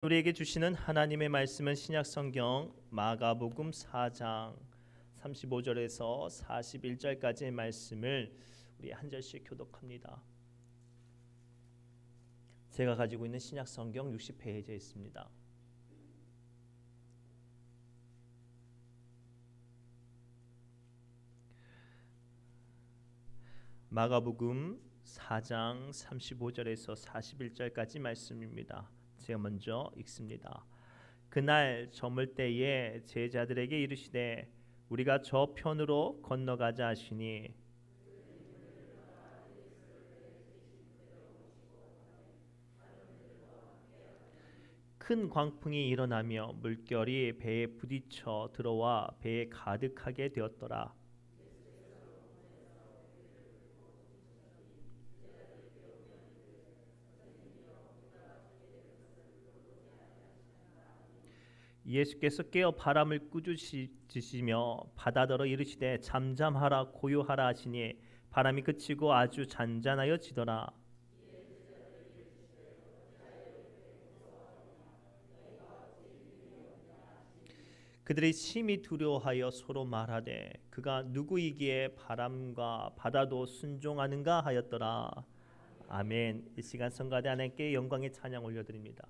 우리에게 주시는 하나님의 말씀은 신약성경 마가복음 4장 35절에서 41절까지의 말씀을 우리 한 절씩 교독합니다. 제가 가지고 있는 신약성경 60페이지에 있습니다. 마가복음 4장 35절에서 41절까지 말씀입니다. 제가 먼저 읽습니다. 그날 저물 때에 제자들에게 이르시되 우리가 저 편으로 건너가자 하시니 큰 광풍이 일어나며 물결이 배에 부딪혀 들어와 배에 가득하게 되었더라. 예수께서 깨어 바람을 꾸짖으시며 바다더러 이르시되 잠잠하라 고요하라 하시니 바람이 그치고 아주 잔잔하여 지더라. 그들이 심히 두려워하여 서로 말하되 그가 누구이기에 바람과 바다도 순종하는가 하였더라. 아멘. 이 시간 성가대 하나님께 영광의 찬양 올려드립니다.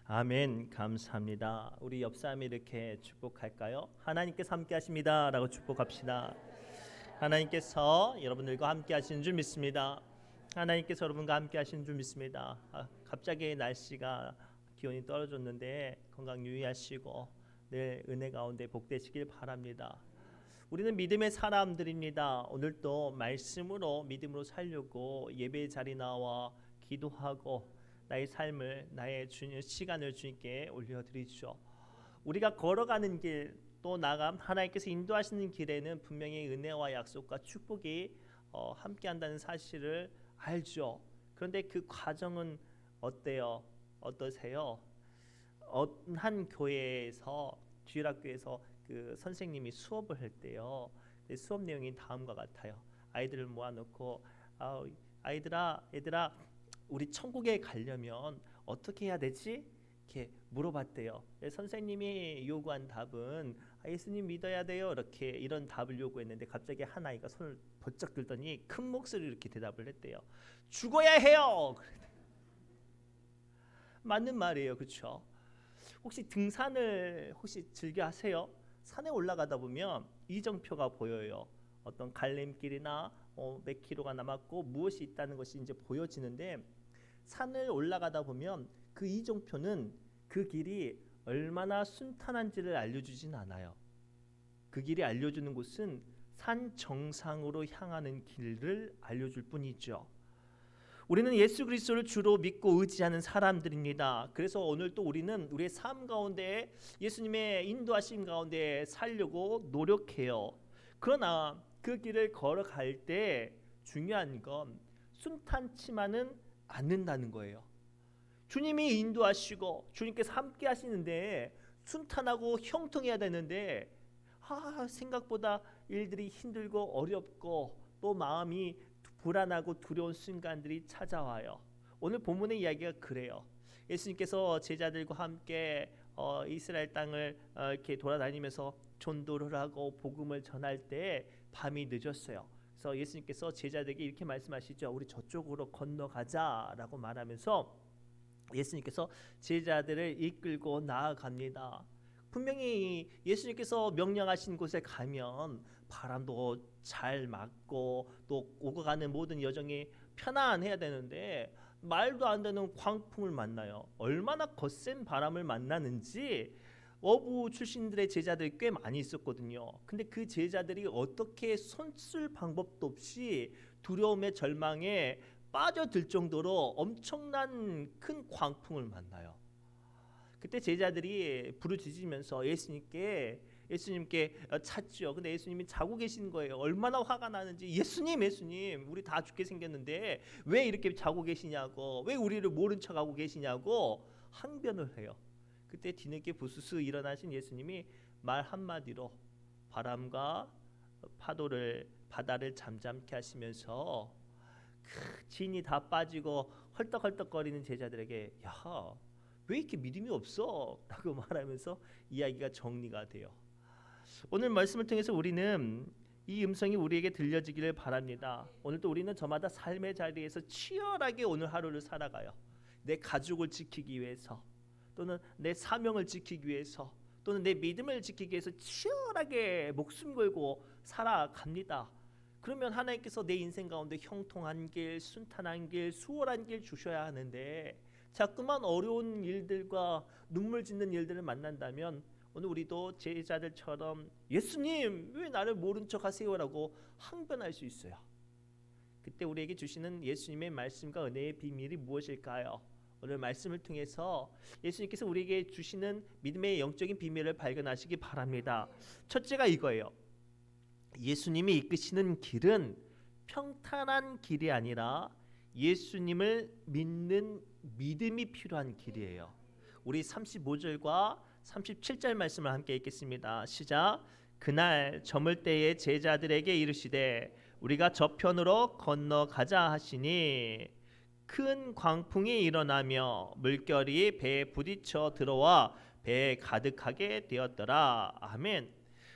아멘. 감사합니다. 우리 옆 사람이 이렇게 축복할까요? 하나님께서 함께 하십니다 라고 축복합시다. 하나님께서 여러분들과 함께 하시는 줄 믿습니다. 하나님께서 여러분과 함께 하시는 줄 믿습니다. 갑자기 날씨가 기온이 떨어졌는데 건강 유의하시고 늘 은혜 가운데 복되시길 바랍니다. 우리는 믿음의 사람들입니다. 오늘도 말씀으로 믿음으로 살려고 예배 자리 나와 기도하고 나의 삶을 나의 시간을 주님께 올려드리죠. 우리가 걸어가는 길 또 나감 하나님께서 인도하시는 길에는 분명히 은혜와 약속과 축복이 함께한다는 사실을 알죠. 그런데 그 과정은 어때요? 어떠세요? 한 교회에서 주일학교에서 그 선생님이 수업을 할 때요. 수업 내용이 다음과 같아요. 아이들을 모아놓고 얘들아 우리 천국에 가려면 어떻게 해야 되지? 이렇게 물어봤대요. 선생님이 요구한 답은 예수님 믿어야 돼요. 이런 답을 요구했는데 갑자기 한 아이가 손을 번쩍 들더니 큰 목소리로 이렇게 대답을 했대요. 죽어야 해요. 맞는 말이에요, 그렇죠? 혹시 등산을 즐겨 하세요? 산에 올라가다 보면 이정표가 보여요. 어떤 갈림길이나 몇 킬로가 남았고 무엇이 있다는 것이 이제 보여지는데 산을 올라가다 보면 그 이정표는 그 길이 얼마나 순탄한지를 알려주진 않아요. 그 길이 알려주는 곳은 산 정상으로 향하는 길을 알려줄 뿐이죠. 우리는 예수 그리스도를 주로 믿고 의지하는 사람들입니다. 그래서 오늘 또 우리는 우리의 삶 가운데 예수님의 인도하심 가운데 살려고 노력해요. 그러나 그 길을 걸어갈 때 중요한 건 순탄치만은 않는다는 거예요. 주님이 인도하시고 주님께서 함께 하시는데 순탄하고 형통해야 되는데 생각보다 일들이 힘들고 어렵고 또 마음이 불안하고 두려운 순간들이 찾아와요. 오늘 본문의 이야기가 그래요. 예수님께서 제자들과 함께 이스라엘 땅을 이렇게 돌아다니면서 전도를 하고 복음을 전할 때 밤이 늦었어요. 그래서 예수님께서 제자들에게 이렇게 말씀하시죠. 우리 저쪽으로 건너가자라고 말하면서 예수님께서 제자들을 이끌고 나아갑니다. 분명히 예수님께서 명령하신 곳에 가면 바람도 잘 맞고 또 오고 가는 모든 여정이 편안해야 되는데 말도 안 되는 광풍을 만나요. 얼마나 거센 바람을 만나는지 어부 출신들의 제자들이 꽤 많이 있었거든요. 근데 그 제자들이 어떻게 손쓸 방법도 없이 두려움에 절망에 빠져들 정도로 엄청난 큰 광풍을 만나요. 그때 제자들이 부르짖으면서 예수님께 찾죠. 근데 예수님이 자고 계신 거예요. 얼마나 화가 나는지. 예수님 우리 다 죽게 생겼는데 왜 이렇게 자고 계시냐고, 왜 우리를 모른 척하고 계시냐고 항변을 해요. 그때 뒤늦게 부스스 일어나신 예수님이 말 한마디로 바람과 바다를 잠잠케 하시면서 진이 다 빠지고 헐떡헐떡거리는 제자들에게 왜 이렇게 믿음이 없어? 라고 말하면서 이야기가 정리가 돼요. 오늘 말씀을 통해서 우리는 이 음성이 우리에게 들려지기를 바랍니다. 오늘도 우리는 저마다 삶의 자리에서 치열하게 오늘 하루를 살아가요. 내 가족을 지키기 위해서, 또는 내 사명을 지키기 위해서, 또는 내 믿음을 지키기 위해서 치열하게 목숨 걸고 살아갑니다. 그러면 하나님께서 내 인생 가운데 형통한 길, 순탄한 길, 수월한 길 주셔야 하는데 자꾸만 어려운 일들과 눈물 짓는 일들을 만난다면 오늘 우리도 제자들처럼 예수님 왜 나를 모른 척 하세요라고 항변할 수 있어요. 그때 우리에게 주시는 예수님의 말씀과 은혜의 비밀이 무엇일까요? 오늘 말씀을 통해서 예수님께서 우리에게 주시는 믿음의 영적인 비밀을 발견하시기 바랍니다. 첫째가 이거예요. 예수님이 이끄시는 길은 평탄한 길이 아니라 예수님을 믿는 믿음이 필요한 길이에요. 우리 35절과 37절 말씀을 함께 읽겠습니다. 시작. 그날 저물 때에 제자들에게 이르시되 우리가 저편으로 건너가자 하시니 큰 광풍이 일어나며 물결이 배에 부딪혀 들어와 배에 가득하게 되었더라. 아멘.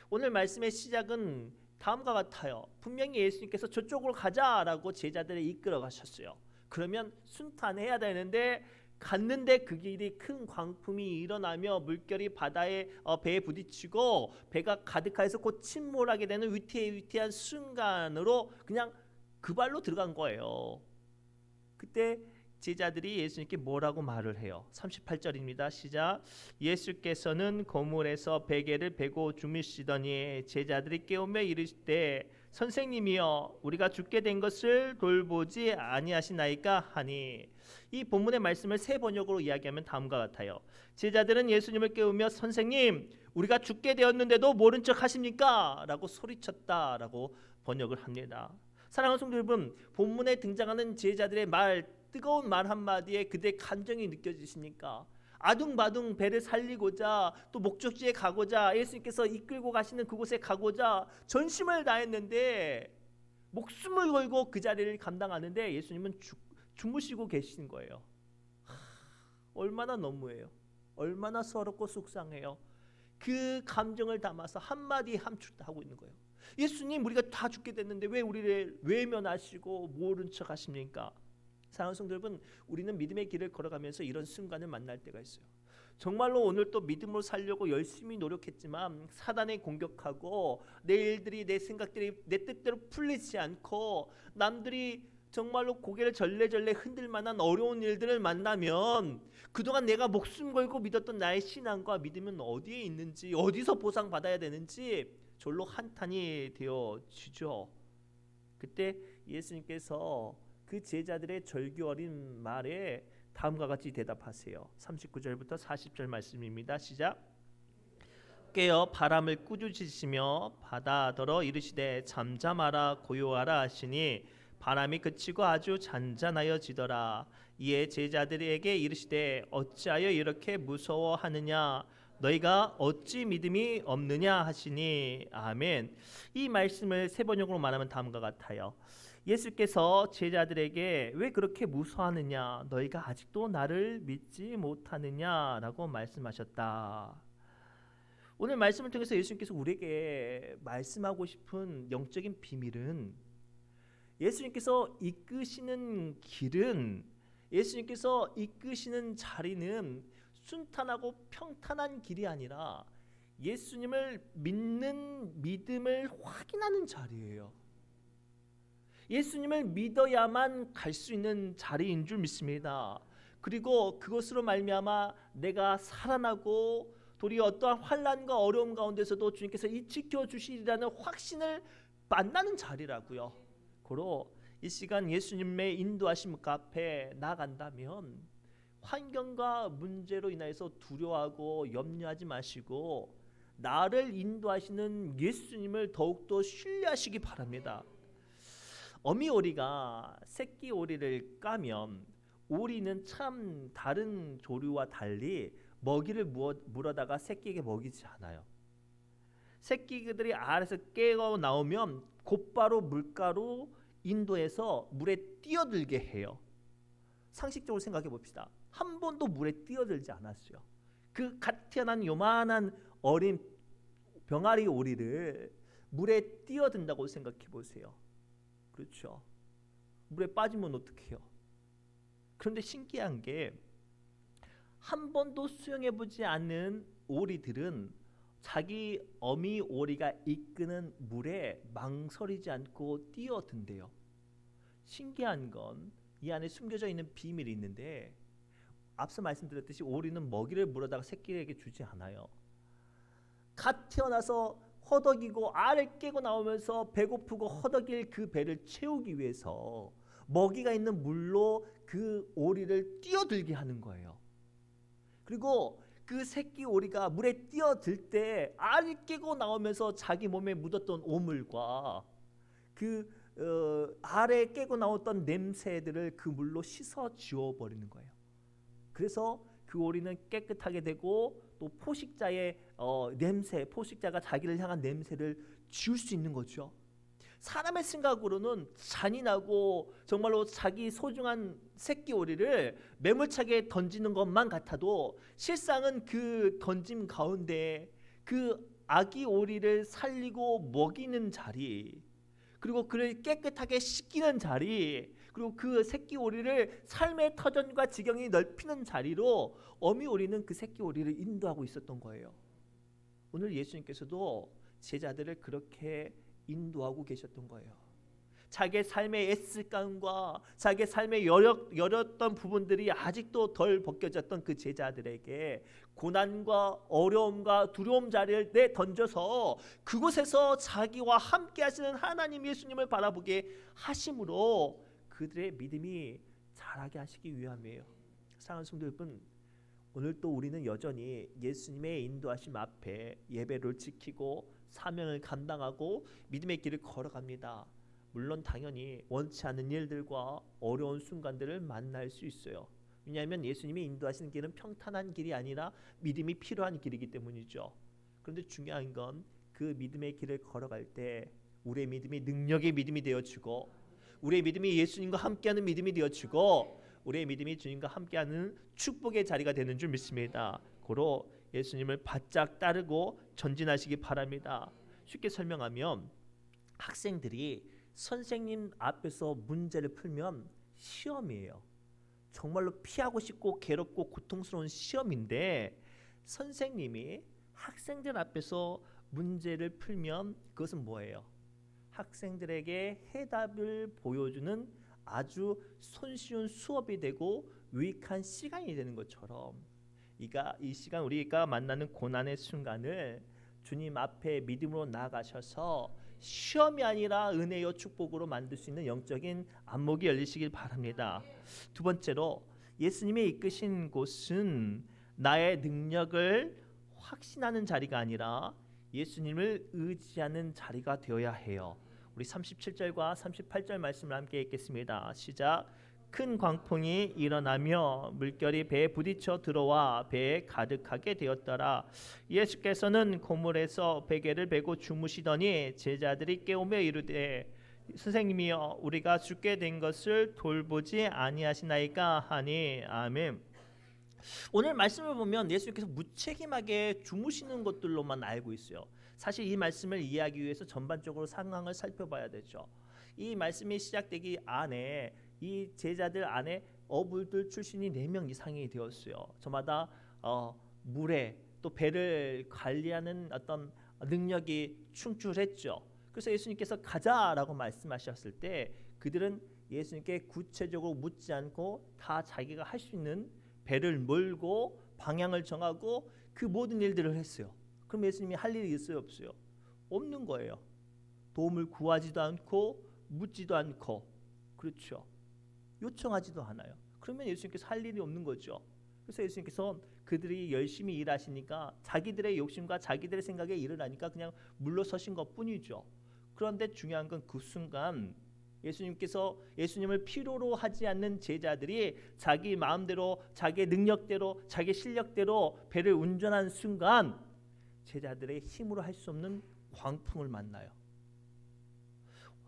오늘 말씀의 시작은 다음과 같아요. 분명히 예수님께서 저쪽으로 가자라고 제자들을 이끌어 가셨어요. 그러면 순탄해야 되는데 갔는데 그 길이 큰 광풍이 일어나며 물결이 배에 부딪히고 배가 가득하여서 곧 침몰하게 되는 위태위태한 순간으로 그냥 그 발로 들어간 거예요. 그때 제자들이 예수님께 뭐라고 말을 해요? 38절입니다. 시작. 예수께서는 고물에서 베개를 베고 주무시더니 제자들이 깨우며 이르시되 선생님이여 우리가 죽게 된 것을 돌보지 아니하시나이까 하니. 이 본문의 말씀을 새 번역으로 이야기하면 다음과 같아요. 제자들은 예수님을 깨우며 선생님 우리가 죽게 되었는데도 모른 척 하십니까? 라고 소리쳤다라고 번역을 합니다. 사랑하는 성도 여러분, 본문에 등장하는 제자들의 뜨거운 말 한마디에 그들의 감정이 느껴지십니까? 아둥바둥 배를 살리고자 또 목적지에 가고자 예수님께서 이끌고 가시는 그곳에 가고자 전심을 다했는데 목숨을 걸고 그 자리를 감당하는데 예수님은 주무시고 계신 거예요. 얼마나 너무해요. 얼마나 서럽고 속상해요. 그 감정을 담아서 한마디 함축하고 있는 거예요. 예수님 우리가 다 죽게 됐는데 왜 우리를 외면하시고 모른 척 하십니까? 사랑하는 성도 여러분, 우리는 믿음의 길을 걸어가면서 이런 순간을 만날 때가 있어요. 정말로 오늘 또 믿음으로 살려고 열심히 노력했지만 사단에 공격하고 내 일들이 내 생각들이 내 뜻대로 풀리지 않고 남들이 정말로 고개를 절레절레 흔들 만한 어려운 일들을 만나면 그동안 내가 목숨 걸고 믿었던 나의 신앙과 믿음은 어디에 있는지 어디서 보상받아야 되는지 절로 한탄이 되어지죠. 그때 예수님께서 그 제자들의 절규 어린 말에 다음과 같이 대답하세요. 39절부터 40절 말씀입니다. 시작. 깨어 바람을 꾸짖으시며 바다더러 이르시되 잠잠하라 고요하라 하시니 바람이 그치고 아주 잔잔하여지더라. 이에 제자들에게 이르시되 어찌하여 이렇게 무서워하느냐 너희가 어찌 믿음이 없느냐 하시니. 아멘. 이 말씀을 세 번역으로 말하면 다음과 같아요. 예수께서 제자들에게 왜 그렇게 무서워하느냐 너희가 아직도 나를 믿지 못하느냐라고 말씀하셨다. 오늘 말씀을 통해서 예수님께서 우리에게 말씀하고 싶은 영적인 비밀은 예수님께서 이끄시는 길은 예수님께서 이끄시는 자리는 순탄하고 평탄한 길이 아니라 예수님을 믿는 믿음을 확인하는 자리예요. 예수님을 믿어야만 갈 수 있는 자리인 줄 믿습니다. 그리고 그것으로 말미암아 내가 살아나고 도리어 어떠한 환난과 어려움 가운데서도 주님께서 지켜주시리라는 확신을 만나는 자리라고요. 고로 이 시간 예수님의 인도하심 앞에 나아간다면 환경과 문제로 인해서 두려워하고 염려하지 마시고 나를 인도하시는 예수님을 더욱더 신뢰하시기 바랍니다. 어미 오리가 새끼 오리를 까면 오리는 참 다른 조류와 달리 먹이를 물어다가 새끼에게 먹이지 않아요. 새끼들이 알에서 깨어 나오면 곧바로 물가로 인도해서 물에 뛰어들게 해요. 상식적으로 생각해 봅시다. 한 번도 물에 뛰어들지 않았어요. 그 갓 태어난 요만한 어린 병아리 오리를 물에 뛰어든다고 생각해 보세요. 그렇죠. 물에 빠지면 어떡해요? 그런데 신기한 게 한 번도 수영해 보지 않는 오리들은 자기 어미 오리가 이끄는 물에 망설이지 않고 뛰어든대요. 신기한 건 이 안에 숨겨져 있는 비밀이 있는데 앞서 말씀드렸듯이 오리는 먹이를 물어다가 새끼에게 주지 않아요. 갓 태어나서 허덕이고 알을 깨고 나오면서 배고프고 허덕일 그 배를 채우기 위해서 먹이가 있는 물로 그 오리를 뛰어들게 하는 거예요. 그리고 그 새끼 오리가 물에 뛰어들 때 알을 깨고 나오면서 자기 몸에 묻었던 오물과 그 알에 깨고 나왔던 냄새들을 그 물로 씻어 지워버리는 거예요. 그래서 그 오리는 깨끗하게 되고 또 포식자의 냄새, 포식자가 자기를 향한 냄새를 지울 수 있는 거죠. 사람의 생각으로는 잔인하고 정말로 자기 소중한 새끼 오리를 매몰차게 던지는 것만 같아도 실상은 그 던짐 가운데 그 아기 오리를 살리고 먹이는 자리, 그리고 그를 깨끗하게 씻기는 자리, 그리고 그 새끼 오리를 삶의 터전과 지경이 넓히는 자리로 어미 오리는 그 새끼 오리를 인도하고 있었던 거예요. 오늘 예수님께서도 제자들을 그렇게 인도하고 계셨던 거예요. 자기의 삶의 애쓸감과 자기의 삶의 여렸던 부분들이 아직도 덜 벗겨졌던 그 제자들에게 고난과 어려움과 두려움 자리를 내던져서 그곳에서 자기와 함께 하시는 하나님 예수님을 바라보게 하심으로 그들의 믿음이 자라게 하시기 위함이에요. 사랑하는 성도 여러분, 오늘 또 우리는 여전히 예수님의 인도하심 앞에 예배를 지키고 사명을 감당하고 믿음의 길을 걸어갑니다. 물론 당연히 원치 않는 일들과 어려운 순간들을 만날 수 있어요. 왜냐하면 예수님이 인도하시는 길은 평탄한 길이 아니라 믿음이 필요한 길이기 때문이죠. 그런데 중요한 건 그 믿음의 길을 걸어갈 때 우리의 믿음이 능력의 믿음이 되어지고, 우리의 믿음이 예수님과 함께하는 믿음이 되어지고, 우리의 믿음이 주님과 함께하는 축복의 자리가 되는 줄 믿습니다. 고로 예수님을 바짝 따르고 전진하시기 바랍니다. 쉽게 설명하면 학생들이 선생님 앞에서 문제를 풀면 시험이에요. 정말로 피하고 싶고 괴롭고 고통스러운 시험인데, 선생님이 학생들 앞에서 문제를 풀면 그것은 뭐예요? 학생들에게 해답을 보여주는 아주 손쉬운 수업이 되고 유익한 시간이 되는 것처럼, 이 시간 우리가 만나는 고난의 순간을 주님 앞에 믿음으로 나아가셔서 시험이 아니라 은혜요 축복으로 만들 수 있는 영적인 안목이 열리시길 바랍니다. 두 번째로, 예수님이 이끄신 곳은 나의 능력을 확신하는 자리가 아니라 예수님을 의지하는 자리가 되어야 해요. 우리 37절과 38절 말씀을 함께 읽겠습니다. 시작. 큰 광풍이 일어나며 물결이 배에 부딪혀 들어와 배에 가득하게 되었더라. 예수께서는 고물에서 베개를 베고 주무시더니 제자들이 깨우며 이르되 선생님이여, 우리가 죽게 된 것을 돌보지 아니하시나이까 하니. 아멘. 오늘 말씀을 보면 예수님께서 무책임하게 주무시는 것들로만 알고 있어요. 사실 이 말씀을 이해하기 위해서 전반적으로 상황을 살펴봐야 되죠. 이 말씀이 시작되기 안에 이 제자들 안에 어불들 출신이 4명 이상이 되었어요. 저마다 물에 또 배를 관리하는 어떤 능력이 충출했죠. 그래서 예수님께서 가자라고 말씀하셨을 때 그들은 예수님께 구체적으로 묻지 않고 다 자기가 할 수 있는 배를 몰고 방향을 정하고 그 모든 일들을 했어요. 그럼 예수님이 할 일이 있어요, 없어요? 없는 거예요. 도움을 구하지도 않고 묻지도 않고, 그렇죠, 요청하지도 않아요. 그러면 예수님께서 할 일이 없는 거죠. 그래서 예수님께서 그들이 열심히 일하시니까 자기들의 욕심과 자기들의 생각에 일을 하니까 그냥 물러서신 것뿐이죠. 그런데 중요한 건 그 순간 예수님께서 예수님을 필요로 하지 않는 제자들이 자기 마음대로, 자기 능력대로, 자기 실력대로 배를 운전하는 순간 제자들의 힘으로 할 수 없는 광풍을 만나요.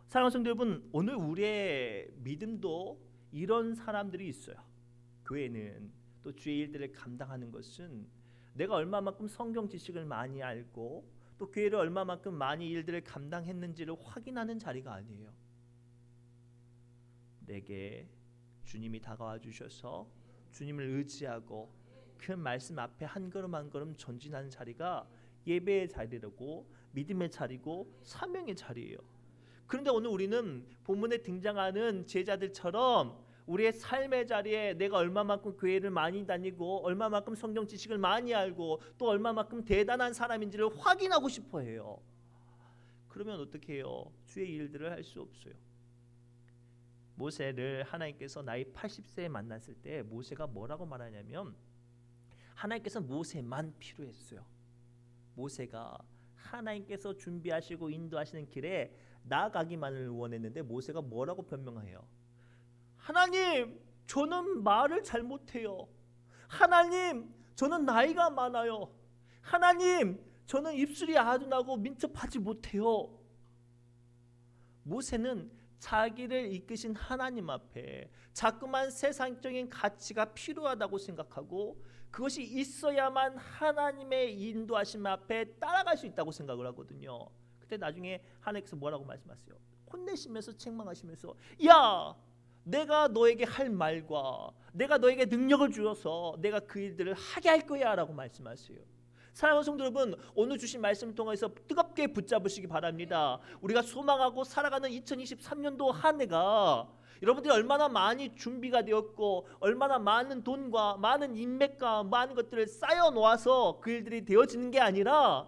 사랑하는 성도 여러분, 오늘 우리의 믿음도 이런 사람들이 있어요. 교회는 또 주의 일들을 감당하는 것은 내가 얼마만큼 성경 지식을 많이 알고 또 교회를 얼마만큼 많이 일들을 감당했는지를 확인하는 자리가 아니에요. 내게 주님이 다가와 주셔서 주님을 의지하고 그 말씀 앞에 한 걸음 한 걸음 전진하는 자리가 예배의 자리라고, 믿음의 자리고 사명의 자리예요. 그런데 오늘 우리는 본문에 등장하는 제자들처럼 우리의 삶의 자리에 내가 얼마만큼 교회를 많이 다니고 얼마만큼 성경 지식을 많이 알고 또 얼마만큼 대단한 사람인지를 확인하고 싶어 해요. 그러면 어떻게 해요? 주의 일들을 할 수 없어요. 모세를 하나님께서 나이 80세에 만났을 때 모세가 뭐라고 말하냐면, 하나님께서 모세만 필요했어요. 모세가 하나님께서 준비하시고 인도하시는 길에 나아가기만을 원했는데 모세가 뭐라고 변명해요? 하나님, 저는 말을 잘 못해요. 하나님, 저는 나이가 많아요. 하나님, 저는 입술이 아둔하고 민첩하지 못해요. 모세는 자기를 이끄신 하나님 앞에 자꾸만 세상적인 가치가 필요하다고 생각하고 그것이 있어야만 하나님의 인도하심 앞에 따라갈 수 있다고 생각을 하거든요. 그때 나중에 하나님께서 뭐라고 말씀하세요? 혼내시면서 책망하시면서, 야, 내가 너에게 할 말과 내가 너에게 능력을 주어서 내가 그 일들을 하게 할 거야 라고 말씀하세요. 사랑하는 성도 여러분, 오늘 주신 말씀 통해서 뜨겁게 붙잡으시기 바랍니다. 우리가 소망하고 살아가는 2023년도 한 해가 여러분들이 얼마나 많이 준비가 되었고 얼마나 많은 돈과 많은 인맥과 많은 것들을 쌓여 놓아서 그 일들이 되어지는 게 아니라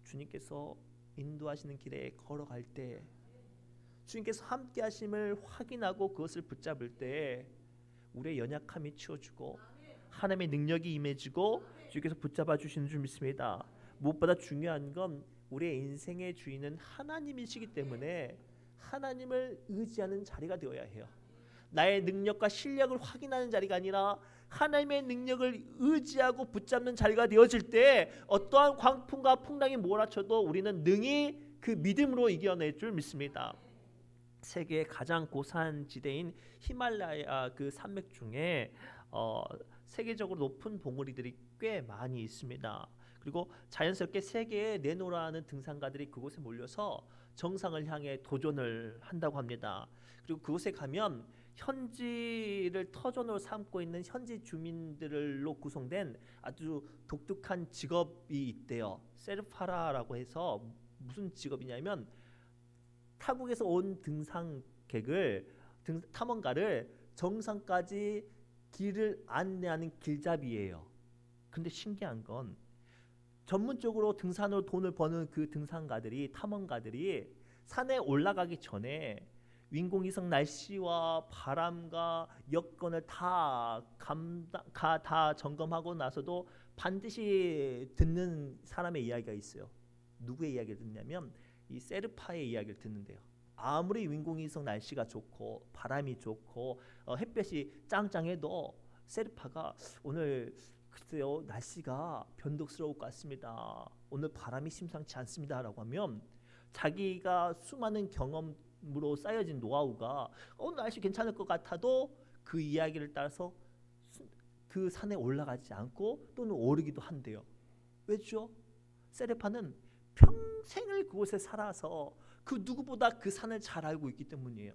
주님께서 인도하시는 길에 걸어갈 때 주님께서 함께 하심을 확인하고 그것을 붙잡을 때 우리의 연약함이 치워지고 하나님의 능력이 임해지고 주님께서 붙잡아 주시는 줄 믿습니다. 무엇보다 중요한 건 우리의 인생의 주인은 하나님이시기 때문에 하나님을 의지하는 자리가 되어야 해요. 나의 능력과 실력을 확인하는 자리가 아니라 하나님의 능력을 의지하고 붙잡는 자리가 되어질 때 어떠한 광풍과 풍랑이 몰아쳐도 우리는 능히 그 믿음으로 이겨낼 줄 믿습니다. 세계의 가장 고산 지대인 히말라야 그 산맥 중에 세계적으로 높은 봉우리들이 꽤 많이 있습니다. 그리고 자연스럽게 세계에 내노라는 등산가들이 그곳에 몰려서 정상을 향해 도전을 한다고 합니다. 그리고 그곳에 가면 현지를 터전으로 삼고 있는 현지 주민들로 구성된 아주 독특한 직업이 있대요. 세르파라라고 해서 무슨 직업이냐면 타국에서 온 등산객을 탐험가를 정상까지 길을 안내하는 길잡이예요. 근데 신기한 건 전문적으로 등산으로 돈을 버는 그 등산가들이 탐험가들이 산에 올라가기 전에 인공위성 날씨와 바람과 여건을 다 점검하고 나서도 반드시 듣는 사람의 이야기가 있어요. 누구의 이야기를 듣냐면 이 세르파의 이야기를 듣는데요. 아무리 인공위성 날씨가 좋고 바람이 좋고 햇볕이 짱짱해도 세르파가 오늘 글쎄요 날씨가 변덕스러울 것 같습니다. 오늘 바람이 심상치 않습니다 라고 하면 자기가 수많은 경험으로 쌓여진 노하우가 오늘 날씨 괜찮을 것 같아도 그 이야기를 따라서 그 산에 올라가지 않고 또는 오르기도 한대요. 왜죠? 세르파는 평생을 그곳에 살아서 그 누구보다 그 산을 잘 알고 있기 때문이에요.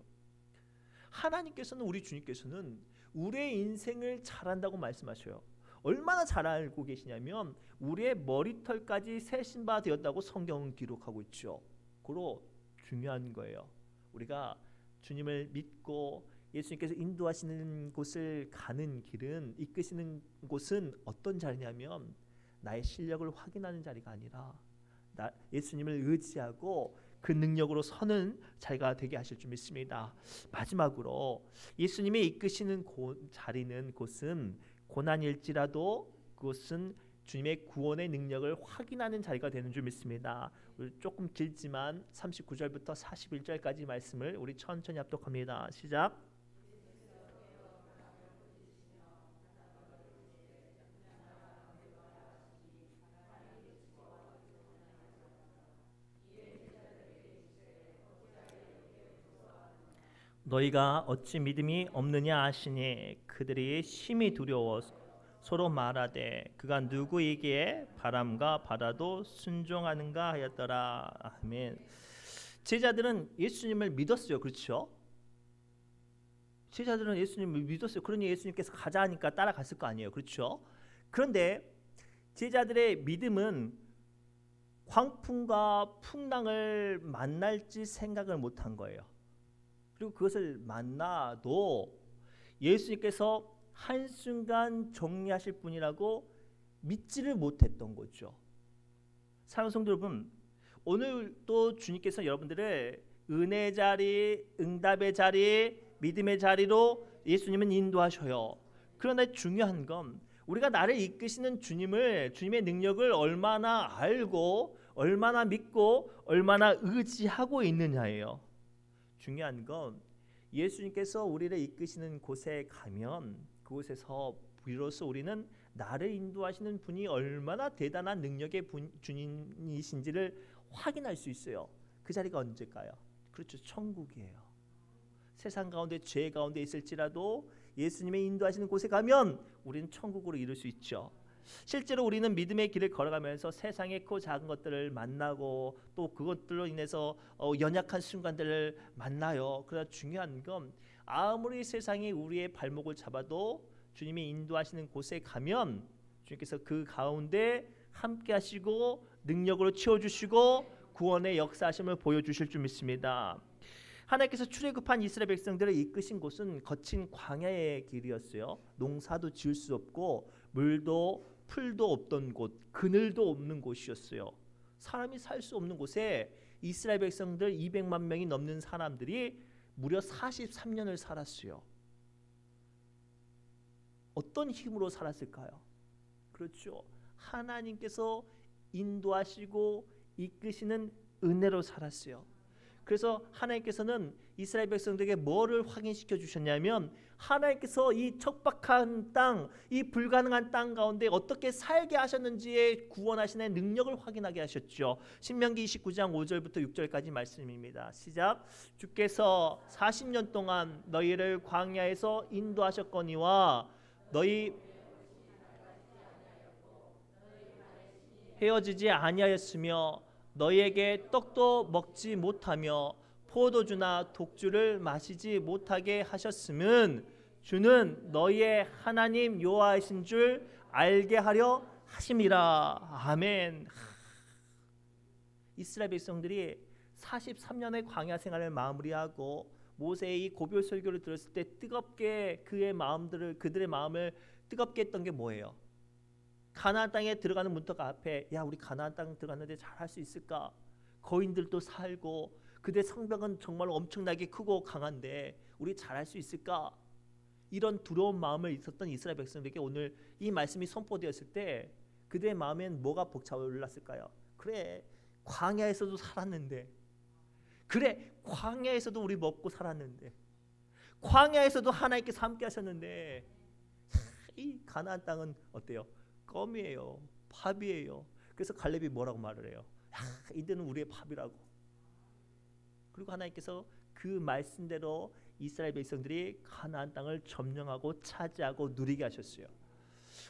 하나님께서는 우리 주님께서는 우리의 인생을 잘 안다고 말씀하셔요. 얼마나 잘 알고 계시냐면 우리의 머리털까지 세신 바 되었다고 성경은 기록하고 있죠. 그로 중요한 거예요. 우리가 주님을 믿고 예수님께서 인도하시는 곳을 가는 길은 이끄시는 곳은 어떤 자리냐면 나의 실력을 확인하는 자리가 아니라 예수님을 의지하고 그 능력으로 서는 자리가 되게 하실 줄 믿습니다. 마지막으로 예수님이 이끄시는 곳은 고난일지라도 그것은 주님의 구원의 능력을 확인하는 자리가 되는 줄 믿습니다. 우리 조금 길지만 39절부터 41절까지 말씀을 우리 천천히 합독합니다. 시작. 너희가 어찌 믿음이 없느냐 하시니 그들이 심히 두려워 서로 말하되 그가 누구이기에 바람과 바다도 순종하는가 하였더라. 아멘. 제자들은 예수님을 믿었어요. 그렇죠? 제자들은 예수님을 믿었어요. 그러니 예수님께서 가자 하니까 따라갔을 거 아니에요. 그렇죠? 그런데 제자들의 믿음은 광풍과 풍랑을 만날지 생각을 못한 거예요. 그리고 그것을 만나도 예수님께서 한순간 정리하실 분이라고 믿지를 못했던 거죠. 사랑하는 성도 여러분, 오늘도 주님께서 여러분들을 은혜의 자리, 응답의 자리, 믿음의 자리로 예수님은 인도하셔요. 그런데 중요한 건 우리가 나를 이끄시는 주님의 능력을 얼마나 알고 얼마나 믿고 얼마나 의지하고 있느냐예요. 중요한 건 예수님께서 우리를 이끄시는 곳에 가면 그곳에서 비로소 우리는 나를 인도하시는 분이 얼마나 대단한 능력의 주님이신지를 확인할 수 있어요. 그 자리가 언제일까요? 그렇죠. 천국이에요. 세상 가운데 죄 가운데 있을지라도 예수님의 인도하시는 곳에 가면 우리는 천국으로 이룰 수 있죠. 실제로 우리는 믿음의 길을 걸어가면서 세상의 크고 작은 것들을 만나고 또 그것들로 인해서 연약한 순간들을 만나요. 그러나 중요한 건 아무리 세상이 우리의 발목을 잡아도 주님이 인도하시는 곳에 가면 주님께서 그 가운데 함께 하시고 능력으로 채워주시고 구원의 역사하심을 보여주실 줄 믿습니다. 하나님께서 출애굽한 이스라엘 백성들을 이끄신 곳은 거친 광야의 길이었어요. 농사도 지을 수 없고 물도 풀도 없던 곳, 그늘도 없는 곳이었어요. 사람이 살 수 없는 곳에 이스라엘 백성들 200만 명이 넘는 사람들이 무려 43년을 살았어요. 어떤 힘으로 살았을까요? 그렇죠. 하나님께서 인도하시고 이끄시는 은혜로 살았어요. 그래서 하나님께서는 이스라엘 백성들에게 뭐를 확인시켜 주셨냐면 하나님께서 이 척박한 땅, 이 불가능한 땅 가운데 어떻게 살게 하셨는지의 구원하시는 능력을 확인하게 하셨죠. 신명기 29장 5절부터 6절까지 말씀입니다. 시작. 주께서 40년 동안 너희를 광야에서 인도하셨거니와 너희 헤어지지 아니하였으며 너희에게 떡도 먹지 못하며 포도주나 독주를 마시지 못하게 하셨음은 주는 너희의 하나님 여호와이신 줄 알게 하려 하심이라. 아멘. 이스라엘 백성들이 43년의 광야 생활을 마무리하고 모세의 이 고별 설교를 들었을 때 뜨겁게 그들의 마음을 뜨겁게 했던 게 뭐예요? 가나안 땅에 들어가는 문턱 앞에 야 우리 가나안 땅 들어갔는데 잘할 수 있을까? 거인들도 살고 그들의 성벽은 정말 엄청나게 크고 강한데 우리 잘할 수 있을까? 이런 두려운 마음을 있었던 이스라엘 백성들에게 오늘 이 말씀이 선포되었을 때 그들의 마음엔 뭐가 벅차올랐을까요? 그래 광야에서도 살았는데, 그래 광야에서도 우리 먹고 살았는데, 광야에서도 하나님께서 함께 하셨는데 이 가나안 땅은 어때요? 껌이에요. 팝이에요. 그래서 갈렙이 뭐라고 말을 해요? 이들은 우리의 팝이라고. 그리고 하나님께서 그 말씀대로 이스라엘 백성들이 가나안 땅을 점령하고 차지하고 누리게 하셨어요.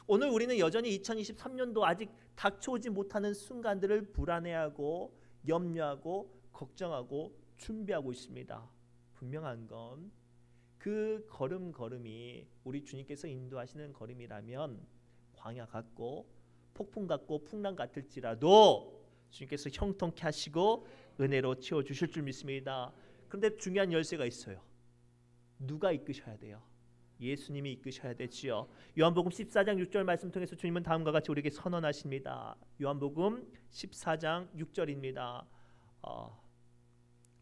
오늘 우리는 여전히 2023년도 아직 닥쳐오지 못하는 순간들을 불안해하고 염려하고 걱정하고 준비하고 있습니다. 분명한 건 그 걸음걸음이 우리 주님께서 인도하시는 걸음이라면 광야 같고 폭풍 같고 풍랑 같을지라도 주님께서 형통케 하시고 은혜로 채워주실 줄 믿습니다. 그런데 중요한 열쇠가 있어요. 누가 이끄셔야 돼요? 예수님이 이끄셔야 되지요. 요한복음 14장 6절 말씀 통해서 주님은 다음과 같이 우리에게 선언하십니다. 요한복음 14장 6절입니다.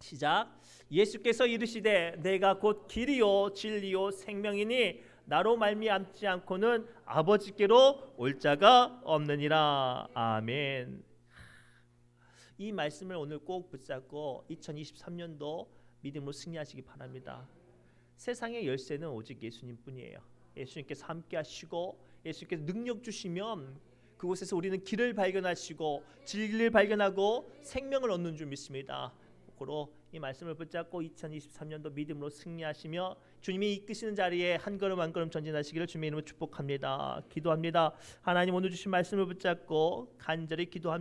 시작. 예수께서 이르시되 내가 곧 길이요 진리요 생명이니 나로 말미암지 않고는 아버지께로 올 자가 없느니라. 아멘. 이 말씀을 오늘 꼭 붙잡고 2023년도 믿음으로 승리하시기 바랍니다. 세상의 열쇠는 오직 예수님뿐이에요. 예수님께서 함께 하시고 예수님께서 능력 주시면 그곳에서 우리는 길을 발견하시고 진리를 발견하고 생명을 얻는 줄 믿습니다. 고로 이 말씀을 붙잡고 2023년도 믿음으로 승리하시며 주님이 이끄시는 자리에 한 걸음 한 걸음 전진하시기를 주님의 이름으로 축복합니다. 기도합니다. 하나님 오늘 주신 말씀을 붙잡고 간절히 기도합니다.